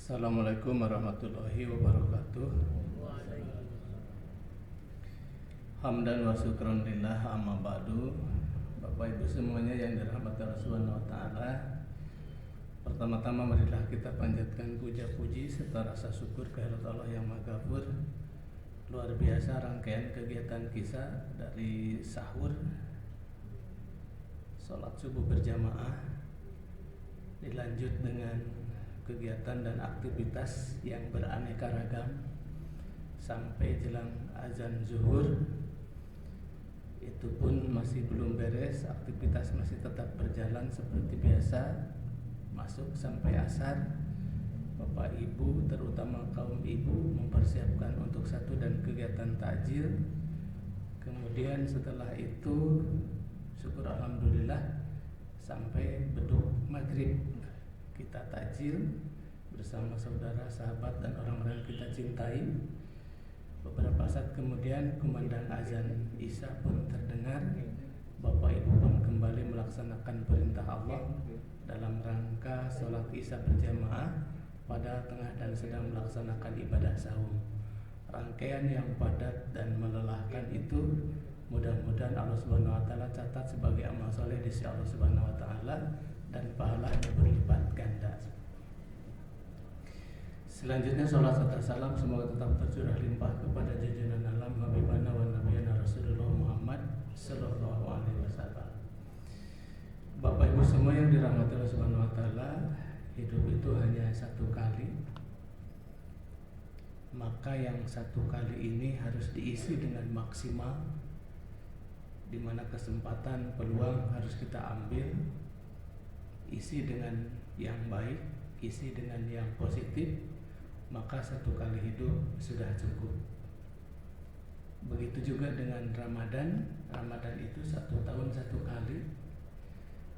Assalamualaikum warahmatullahi wabarakatuh. Hamdan wa syukran lillah amma ba'du. Bapak Ibu semuanya yang dirahmati Allah Subhanahu wa taala. Pertama-tama marilah kita panjatkan puja-puji serta rasa syukur kehadirat Allah yang Maha Ghafur. Luar biasa rangkaian kegiatan kita dari sahur, sholat subuh berjamaah, dilanjut dengan kegiatan dan aktivitas yang beraneka ragam sampai jelang azan zuhur. Itu pun masih belum beres, aktivitas masih tetap berjalan seperti biasa, masuk sampai asar. Bapak Ibu, terutama kaum ibu, mempersiapkan untuk satu dan kegiatan takjil. Kemudian setelah itu syukur alhamdulillah sampai beduk maghrib kita takjil bersama saudara, sahabat, dan orang-orang yang kita cintai. Beberapa saat kemudian kumandang azan Isya pun terdengar. Bapak Ibu pun kembali melaksanakan perintah Allah dalam rangka sholat Isya berjamaah pada tengah dan sedang melaksanakan ibadah sahur. Rangkaian yang padat dan melelahkan itu mudah-mudahan Allah Subhanahu wa taala catat sebagai amal soleh di sisi Allah Subhanahu wa taala dan pahalanya berlipat ganda. Selanjutnya salat serta salam semoga tetap tercurah limpah kepada junjungan alam habibana wa nabiyana Rasulullah Muhammad sallallahu alaihi wasallam. Bapak Ibu semua yang dirahmati Allah Subhanahu wa taala, hidup itu hanya satu kali. Maka yang satu kali ini harus diisi dengan maksimal, di mana kesempatan, peluang harus kita ambil. Isi dengan yang baik, isi dengan yang positif, maka satu kali hidup sudah cukup. Begitu juga dengan Ramadan. Ramadan itu 1 tahun 1 kali.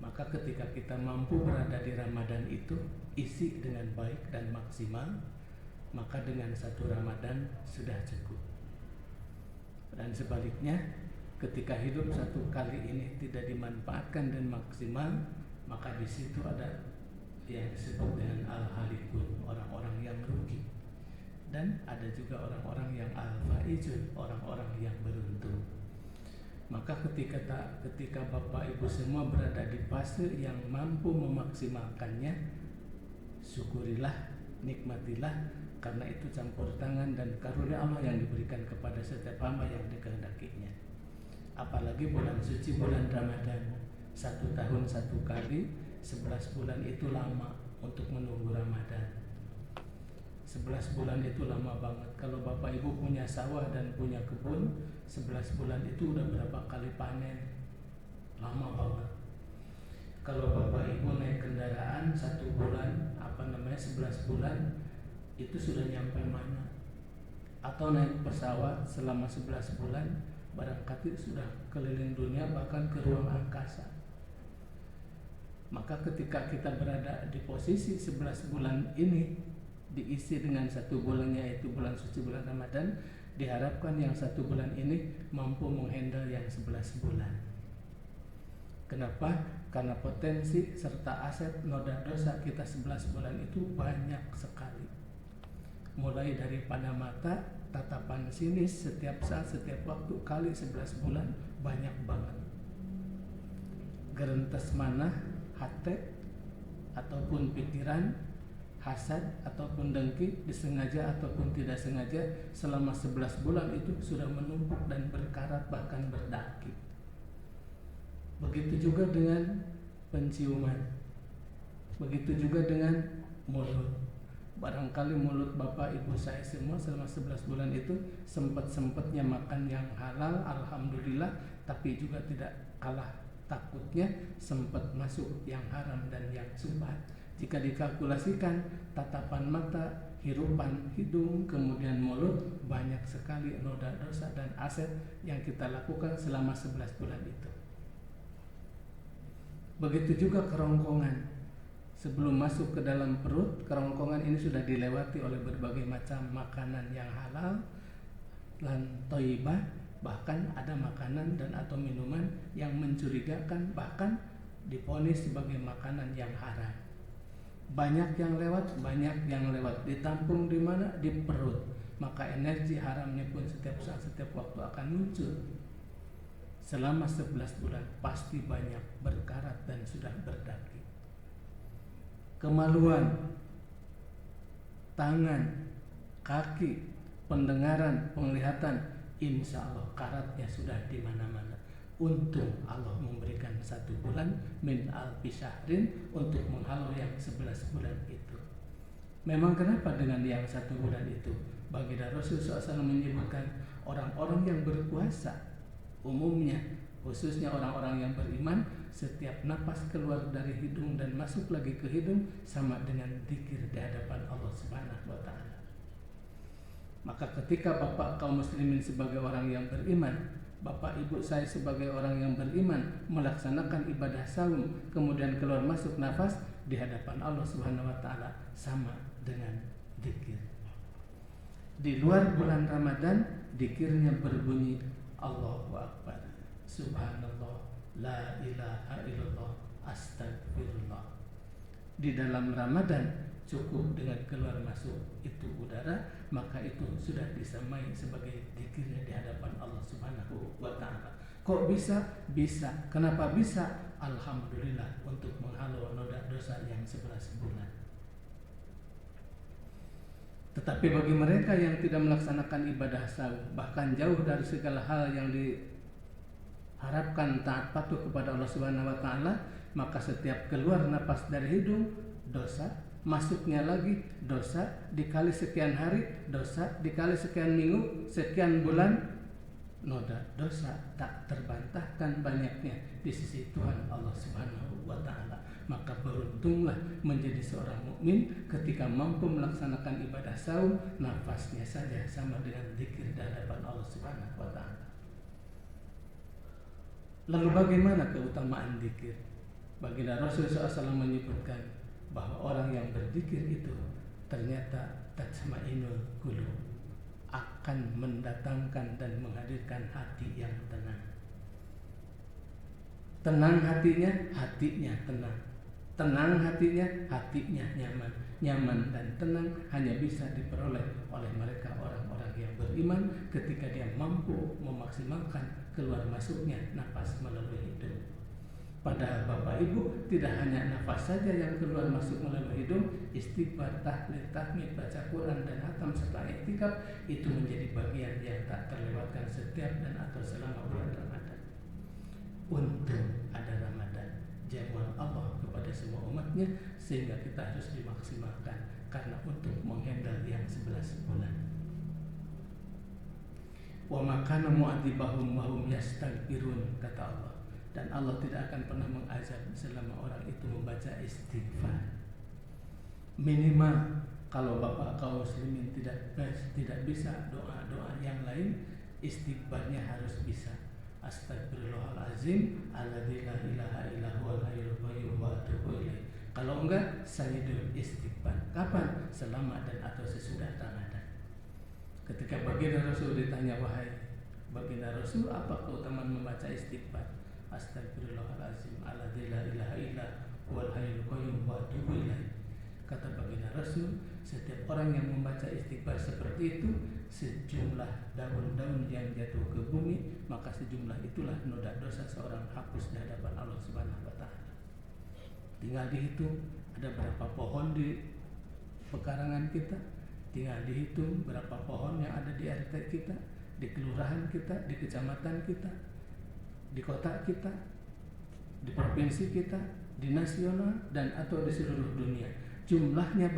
Maka ketika kita mampu berada di Ramadan itu, isi dengan baik dan maksimal, maka dengan 1 Ramadan sudah cukup. Dan sebaliknya, ketika hidup 1 kali ini tidak dimanfaatkan dan maksimal, maka di situ ada yang disebut dengan al-halikun, orang-orang yang rugi, dan ada juga orang-orang yang al-faizun, orang-orang yang beruntung. Maka ketika Bapak Ibu semua berada di fase yang mampu memaksimalkannya, syukurilah, nikmatilah, karena itu campur tangan dan karunia Allah yang diberikan kepada setiap hamba yang dikehendakinya. Apalagi bulan suci, bulan Ramadan, 1 tahun 1 kali, 11 bulan itu lama untuk menunggu Ramadan. 11 bulan itu lama banget. Kalau Bapak Ibu punya sawah dan punya kebun, 11 bulan itu udah berapa kali panen? Lama banget. Kalau Bapak Ibu naik kendaraan 1 bulan, 11 bulan, itu sudah nyampe mana? Atau naik pesawat selama 11 bulan, barangkali sudah keliling dunia, bahkan ke ruang angkasa. Maka ketika kita berada di posisi 11 bulan ini diisi dengan 1 bulannya, yaitu bulan suci, bulan Ramadan, diharapkan yang 1 bulan ini mampu menghandle yang 11 bulan. Kenapa? Karena potensi serta aset noda dosa kita 11 bulan itu banyak sekali. Mulai dari pada mata, tatapan sinis, setiap saat, setiap waktu, kali 11 bulan, banyak banget. Gerentes mana hati ataupun pikiran, hasad ataupun dengki, disengaja ataupun tidak sengaja, selama 11 bulan itu sudah menumpuk dan berkarat, bahkan berdaki. Begitu juga dengan penciuman, begitu juga dengan mulut. Barangkali mulut Bapak Ibu saya semua selama 11 bulan itu sempat-sempatnya makan yang halal, alhamdulillah, tapi juga tidak kalah takutnya sempat masuk yang haram dan yang subhat. Jika dikalkulasikan, tatapan mata, hirupan hidung, kemudian mulut, banyak sekali noda dosa dan aset yang kita lakukan selama 11 bulan itu. Begitu juga kerongkongan. Sebelum masuk ke dalam perut, kerongkongan ini sudah dilewati oleh berbagai macam makanan yang halal dan thayyibah. Bahkan ada makanan dan atau minuman yang mencurigakan, bahkan divonis sebagai makanan yang haram. banyak yang lewat, ditampung di mana? Di perut. Maka energi haramnya pun setiap saat, setiap waktu akan muncul. Selama 11 bulan pasti banyak berkarat dan sudah berdaging. Kemaluan, tangan, kaki, pendengaran, penglihatan, insya Allah karatnya sudah di mana-mana. Untung Allah memberikan 1 bulan min alfi syahrin untuk menghalau yang 11 bulan itu. Memang kenapa dengan yang 1 bulan itu? Baginda Rasul SAW menyebutkan orang-orang yang berpuasa umumnya, khususnya orang-orang yang beriman, setiap napas keluar dari hidung dan masuk lagi ke hidung sama dengan zikir di hadapan Allah Subhanahu wa taala. Maka ketika Bapak kaum muslimin sebagai orang yang beriman, Bapak ibu saya sebagai orang yang beriman melaksanakan ibadah saum, kemudian keluar masuk nafas di hadapan Allah Subhanahu wa taala sama dengan zikir. Di luar bulan Ramadan zikirnya berbunyi Allahu Akbar, Subhanallah, La ilaha illallah, Astagfirullah. Di dalam Ramadan cukup dengan keluar masuk itu udara, maka itu sudah disamai sebagai zikirnya di hadapan Allah Subhanahu wa taala. Kok bisa? Bisa. Kenapa bisa? Alhamdulillah untuk menghalau noda dosa yang 11 bulan. Tetapi bagi mereka yang tidak melaksanakan ibadah saum, bahkan jauh dari segala hal yang diharapkan taat patuh kepada Allah Subhanahu wa taala, maka setiap keluar napas dari hidung dosa, masuknya lagi dosa, dikali sekian hari dosa, dikali sekian minggu, sekian bulan, noda dosa tak terbantahkan banyaknya di sisi Tuhan Allah Subhanahu wa taala. Maka beruntunglah menjadi seorang mukmin ketika mampu melaksanakan ibadah saum, nafasnya saja sama dengan zikir di hadapan Allah Subhanahu wa taala. Lalu bagaimana keutamaan zikir? Baginda Rasul SAW menyebutkan bahwa orang yang berzikir itu ternyata tatma'innul qulub, akan mendatangkan dan menghadirkan hati yang tenang. Tenang hatinya, hatinya tenang. Tenang hatinya nyaman. Nyaman dan tenang hanya bisa diperoleh oleh mereka orang-orang yang beriman ketika dia mampu memaksimalkan keluar masuknya nafas melalui hidung. Padahal Bapak Ibu, tidak hanya nafas saja yang keluar masuk melalui hidung, istighfar, tahlil, tahmid, baca Quran dan hatam serta i'tikaf itu menjadi bagian yang tak terlewatkan setiap dan atau selama bulan Ramadan. Untung ada Ramadan, jamuan Allah kepada semua umatnya, sehingga kita harus dimaksimalkan karena untuk menghandle yang 11 bulan. Wa makana mu'adzibahum wa hum yastaghfirun, kata Allah. Dan Allah tidak akan pernah mengazab selama orang itu membaca istighfar. Minimal kalau Bapak kaum muslimin tidak bisa doa-doa yang lain, istighfarnya harus bisa. Astagfirullahalazim alladzi la ilaha illa huwal hayyul qayyum wa atubu ilaih. Kalau enggak, sayyidul istighfar. Kapan? Selama dan atau sesudah Ramadan. Ketika baginda Rasul ditanya, wahai baginda Rasul, apa keutamaan membaca istighfar? Astagfirullahalazim alladzi la ilaha illa huwal hayyul qayyum wa atubu ilaih. Kata baginda Rasul, setiap orang yang membaca istighfar seperti itu, sejumlah daun-daun yang jatuh ke bumi, maka sejumlah itulah noda dosa seorang hapus di hadapan Allah Subhanahu wa taala. Tinggal dihitung ada berapa pohon di pekarangan kita, tinggal dihitung berapa pohon yang ada di RT kita, di kelurahan kita, di kecamatan kita, di kota kita, di provinsi kita, di nasional dan atau di seluruh dunia. Jumlahnya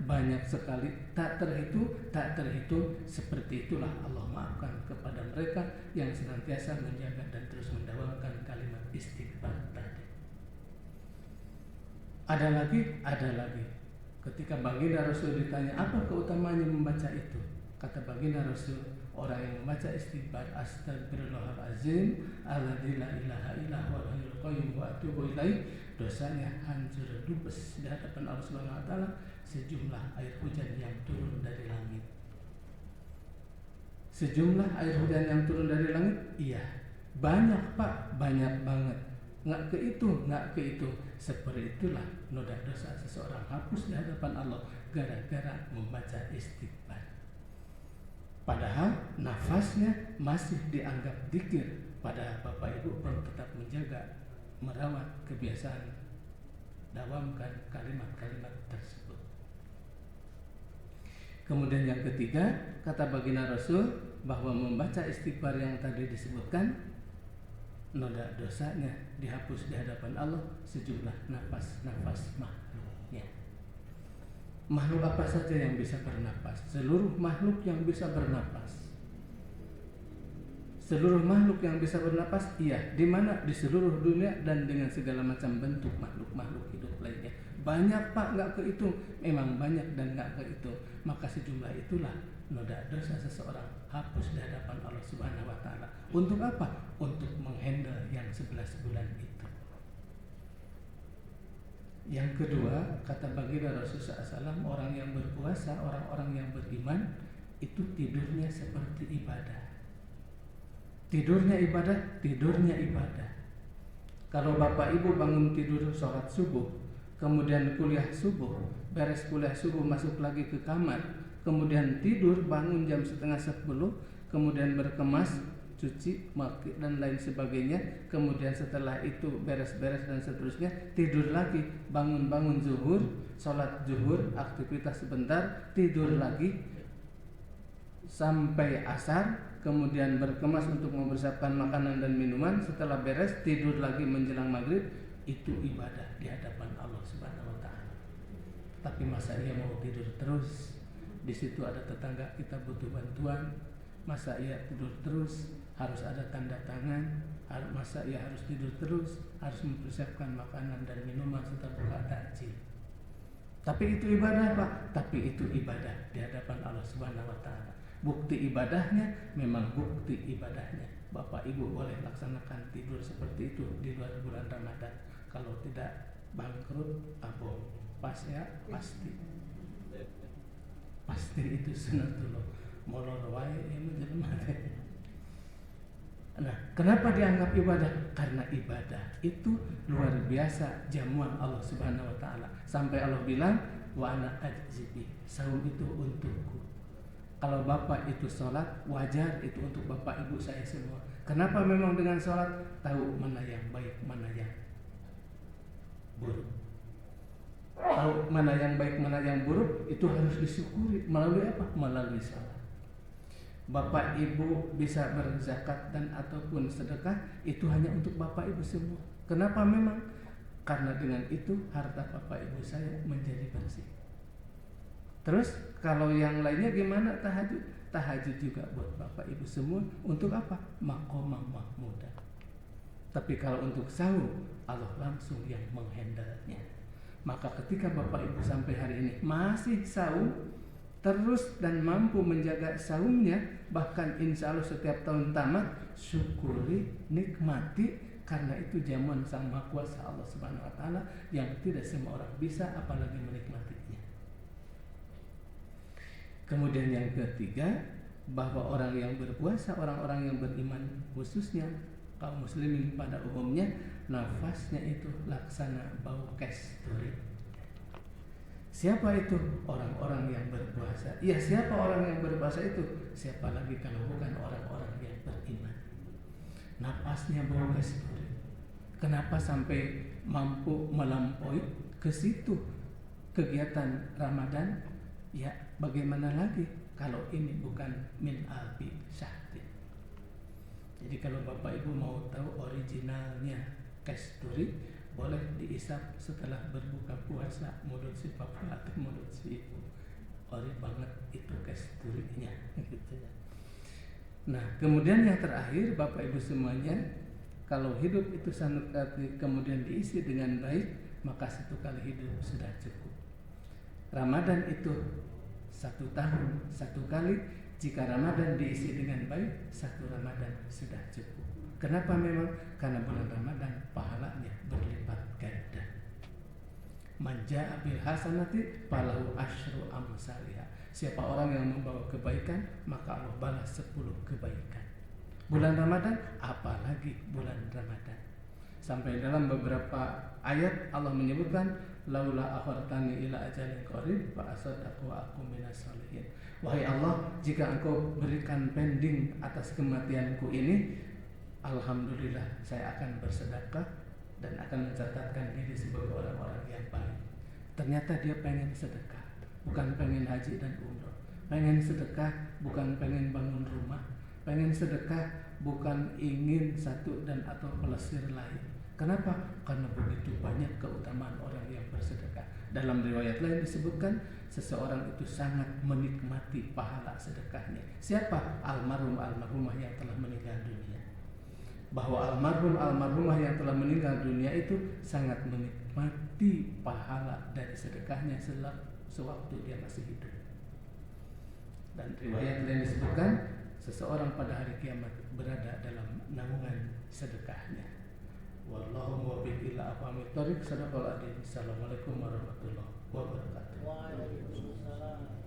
banyak sekali, tak terhitung. Seperti itulah Allah maafkan kepada mereka yang senantiasa menjaga dan terus mendawamkan kalimat istighfar tadi. Ada lagi. Ketika baginda Rasul ditanya apa keutamaannya membaca itu, kata baginda Rasul, orang yang membaca istighfar astagfirullahalazim alladzi la ilaha illa huwal hayyul qayyum wa atubu ilaih, dosanya hancur ludes di hadapan Allah Subhanahu wa taala sejumlah air hujan yang turun dari langit. Sejumlah air hujan yang turun dari langit? Iya. Banyak Pak, banyak banget. nggak kehitung. Seperti itulah noda dosa seseorang hapus di hadapan Allah gara-gara membaca istighfar. Padahal nafasnya masih dianggap dzikir. Padahal Bapak Ibu perlu tetap menjaga, merawat kebiasaan dawamkan kalimat-kalimat tersebut. Kemudian yang ketiga, kata baginda Rasul bahwa membaca istighfar yang tadi disebutkan, noda dosanya dihapus di hadapan Allah sejumlah nafas-nafas makhluknya. Makhluk apa saja yang bisa bernapas? Seluruh makhluk yang bisa bernapas. Seluruh makhluk yang bisa bernapas, iya. Di mana? Di seluruh dunia dan dengan segala macam bentuk makhluk-makhluk hidup lainnya. Banyak Pak, nggak kehitung. Memang banyak dan nggak kehitung. Maka sejumlah itulah noda dosa seseorang hapus di hadapan Allah Subhanahu Wa Taala. Untuk apa? Untuk menghandle yang 11 bulan itu. Yang kedua, kata baginda Rasulullah SAW, orang yang berpuasa, orang-orang yang beriman itu tidurnya seperti ibadah. Tidurnya ibadah. Kalau Bapak Ibu bangun tidur sholat subuh, kemudian kuliah subuh, beres kuliah subuh masuk lagi ke kamar, kemudian tidur bangun jam 9:30, kemudian berkemas, cuci, maki dan lain sebagainya, kemudian setelah itu beres-beres dan seterusnya, tidur lagi, bangun zuhur, sholat zuhur, aktivitas sebentar, tidur lagi sampai asar, kemudian berkemas untuk mempersiapkan makanan dan minuman, setelah beres tidur lagi menjelang maghrib. Itu ibadah di hadapan Allah Subhanahu Wa Taala. Tapi masa ia mau tidur terus? Di situ ada tetangga kita butuh bantuan, masa ia tidur terus? Harus ada tanda tangan, masa ia harus tidur terus? Harus mempersiapkan makanan dan minuman setelah buka takjil. Tapi itu ibadah Pak. Tapi itu ibadah di hadapan Allah Subhanahu Wa Taala. Bukti ibadahnya memang bukti ibadahnya. Bapak Ibu boleh laksanakan tidur seperti itu di luar bulan Ramadan. Kalau tidak bangkrut, abong. Pas ya, pasti. Pasti itu sunatullah. Molor wae ieu jelema teh. Nah, kenapa dianggap ibadah? Karena ibadah itu luar biasa jamuan Allah Subhanahu Wa Taala. Sampai Allah bilang, wa ana ajzibi, saum itu untukku. Kalau Bapak itu sholat, wajar itu untuk Bapak Ibu saya semua. Kenapa? Memang dengan sholat tahu mana yang baik, mana yang buruk. Tahu mana yang baik, mana yang buruk, itu harus disyukuri. Melalui apa? Melalui sholat. Bapak Ibu bisa berzakat dan ataupun sedekah, itu hanya untuk Bapak Ibu semua. Kenapa? Memang karena dengan itu harta Bapak Ibu saya menjadi bersih. Terus kalau yang lainnya gimana? Tahajud. Tahajud juga buat Bapak Ibu semua. Untuk apa? Maqamah mahmudah. Tapi kalau untuk sahur, Allah langsung yang menghandle-nya. Maka ketika Bapak Ibu sampai hari ini masih sahur terus dan mampu menjaga sahurnya, bahkan insya Allah setiap tahun tamat, syukuri, nikmati, karena itu jamuan Sang Maha Kuasa Allah Subhanahu Wa Taala yang tidak semua orang bisa, apalagi menikmatinya. Kemudian yang ketiga, bahwa orang yang berpuasa, orang-orang yang beriman, khususnya kaum muslimin pada umumnya, nafasnya itu laksana bau kasturi. Siapa itu? Orang-orang yang berpuasa. Ya, siapa orang yang berpuasa itu? Siapa lagi kalau bukan orang-orang yang beriman? Nafasnya bau kasturi. Kenapa sampai mampu melampaui ke situ kegiatan Ramadan? Ya, bagaimana lagi kalau ini bukan min albi syahrin. Jadi kalau Bapak Ibu mau tahu originalnya kasturi, boleh diisap setelah berbuka puasa, mulut si papa atau mulut si ibu. Ori banget itu kasturinya gitu ya. Nah, kemudian yang terakhir Bapak Ibu semuanya, kalau hidup itu kemudian diisi dengan baik, maka satu kali hidup sudah cukup. Ramadan itu 1 tahun 1 kali. Jika Ramadan diisi dengan baik, 1 Ramadan sudah cukup. Kenapa? Memang karena bulan Ramadan pahalanya berlipat ganda. Man jaa bil hasanati falahu asyru amsalihha. Siapa orang yang membawa kebaikan, maka Allah balas 10 kebaikan. Bulan Ramadan, apalagi bulan Ramadan. Sampai dalam beberapa ayat Allah menyebutkan laula akhartani ila ajalin qarib fa asaddaqu wa aqum minas sholihin. Wahai Allah, jika Engkau berikan pending atas kematianku ini, alhamdulillah saya akan bersedekah dan akan mencatatkan diri sebagai orang-orang yang baik. Ternyata dia pengen sedekah, bukan pengen haji dan umroh. Pengen sedekah bukan pengen bangun rumah. Pengen sedekah bukan ingin satu dan atau pelesir lain. Kenapa? Karena begitu banyak keutamaan orang yang bersedekah. Dalam riwayat lain disebutkan seseorang itu sangat menikmati pahala sedekahnya. Siapa? Almarhumah yang telah meninggal dunia. Bahwa almarhumah yang telah meninggal dunia itu sangat menikmati pahala dari sedekahnya sewaktu dia masih hidup. Dan riwayat lain disebutkan seseorang pada hari kiamat berada dalam naungan sedekahnya. Wallahu muwaffiq ila aqwamit thoriq. Sadaqal adzim. Assalamualaikum warahmatullahi wabarakatuh. Waalaikumsalam.